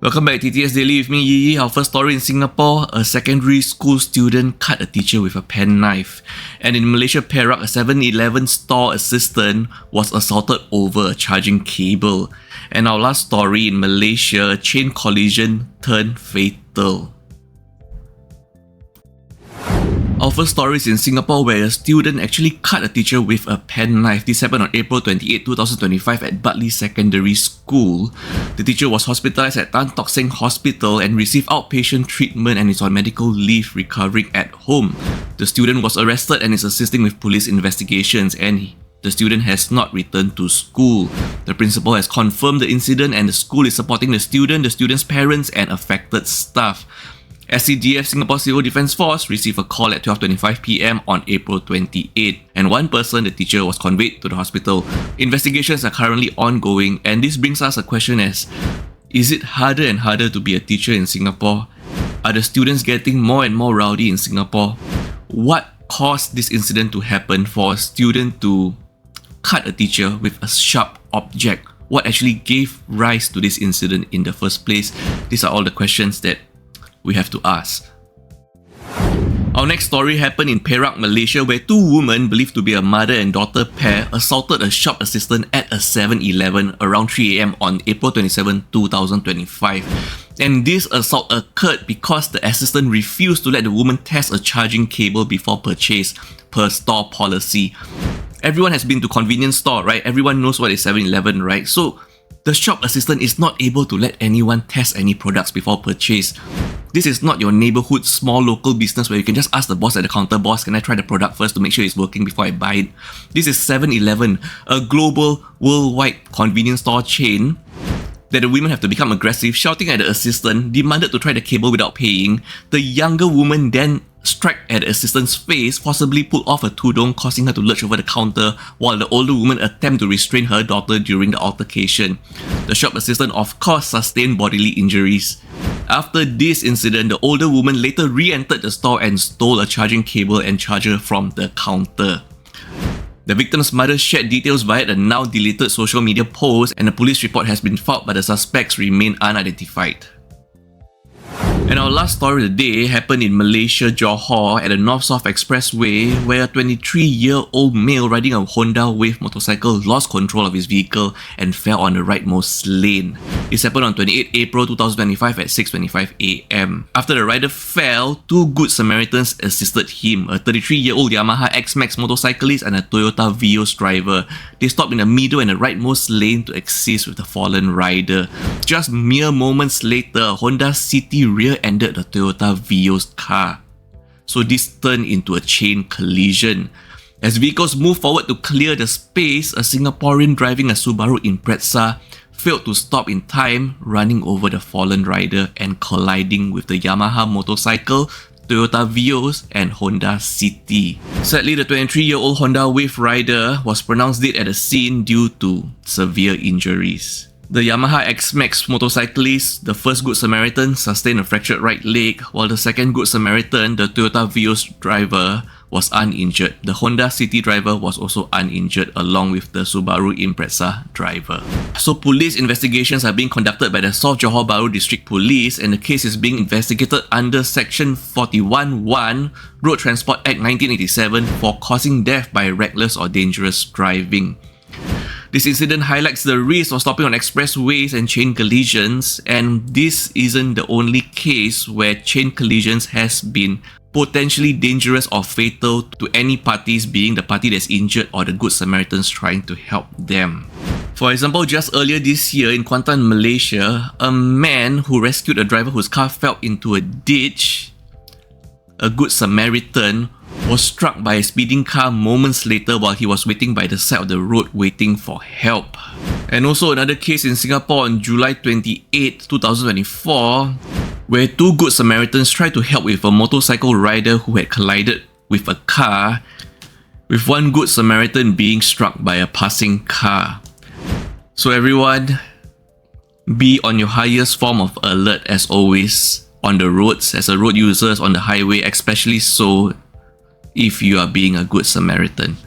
Welcome back to TTS Daily with me, Yi. Our first story in Singapore, a secondary school student cut a teacher with a penknife. And in Malaysia, Perak, a 7-Eleven store assistant was assaulted over a charging cable. And our last story in Malaysia, a chain collision turned fatal. Our first story is in Singapore where a student actually cut a teacher with a penknife. This happened on April 28, 2025 at Bartley Secondary School. The teacher was hospitalized at Tan Tock Seng Hospital and received outpatient treatment and is on medical leave recovering at home. The student was arrested and is assisting with police investigations, and the student has not returned to school. The principal has confirmed the incident and the school is supporting the student's parents and affected staff. SCDF, Singapore Civil Defence Force, received a call at 12:25 p.m. on April 28, and one person, the teacher, was conveyed to the hospital. Investigations are currently ongoing, and this brings us a question as, is it harder and harder to be a teacher in Singapore? Are the students getting more and more rowdy in Singapore? What caused this incident to happen for a student to cut a teacher with a sharp object? What actually gave rise to this incident in the first place? These are all the questions that we have to ask. Our next story happened in Perak, Malaysia, where two women believed to be a mother and daughter pair assaulted a shop assistant at a 7-Eleven around 3 a.m. on April 27, 2025. And this assault occurred because the assistant refused to let the woman test a charging cable before purchase, per store policy. Everyone has been to convenience store, right? Everyone knows what is 7-Eleven, right? So the shop assistant is not able to let anyone test any products before purchase. This is not your neighborhood small local business where you can just ask the boss at the counter, boss, can I try the product first to make sure it's working before I buy it? This is 7-Eleven, a global, worldwide convenience store chain that the women have to become aggressive, shouting at the assistant, demanded to try the cable without paying. The younger woman then struck at the assistant's face, forcibly pulled off her tudung, causing her to lurch over the counter, while the older woman attempted to restrain her daughter during the altercation. The shop assistant, of course, sustained bodily injuries. After this incident, the older woman later re-entered the store and stole a charging cable and charger from the counter. The victim's mother shared details via the now deleted social media post, and a police report has been filed, but the suspects remain unidentified. And our last story of the day happened in Malaysia, Johor, at the North-South Expressway, where a 23-year-old male riding a Honda Wave motorcycle lost control of his vehicle and fell on the rightmost lane. This happened on 28 April 2025 at 6:25 a.m. After the rider fell, two Good Samaritans assisted him, a 33-year-old Yamaha X-Max motorcyclist and a Toyota Vios driver. They stopped in the middle and the rightmost lane to assist with the fallen rider. Just mere moments later, a Honda City rear-ended the Toyota Vios car. So this turned into a chain collision. As vehicles moved forward to clear the space, a Singaporean driving a Subaru Impreza failed to stop in time, running over the fallen rider and colliding with the Yamaha motorcycle, Toyota Vios and Honda City. Sadly, the 23-year-old Honda Wave rider was pronounced dead at the scene due to severe injuries. The Yamaha X-Max motorcyclist, the first Good Samaritan, sustained a fractured right leg, while the second Good Samaritan, the Toyota Vios driver, was uninjured. The Honda City driver was also uninjured, along with the Subaru Impreza driver. So police investigations are being conducted by the South Johor Bahru District Police, and the case is being investigated under Section 41(1) Road Transport Act 1987 for causing death by reckless or dangerous driving. This incident highlights the risk of stopping on expressways and chain collisions, and this isn't the only case where chain collisions has been potentially dangerous or fatal to any parties, being the party that's injured or the Good Samaritans trying to help them. For example, just earlier this year in Kuantan, Malaysia, a man who rescued a driver whose car fell into a ditch, a Good Samaritan, was struck by a speeding car moments later while he was waiting by the side of the road waiting for help. And also another case in Singapore on July 28, 2024, where two Good Samaritans tried to help with a motorcycle rider who had collided with a car, with one Good Samaritan being struck by a passing car. So everyone, be on your highest form of alert as always on the roads, as a road user on the highway, especially so if you are being a Good Samaritan.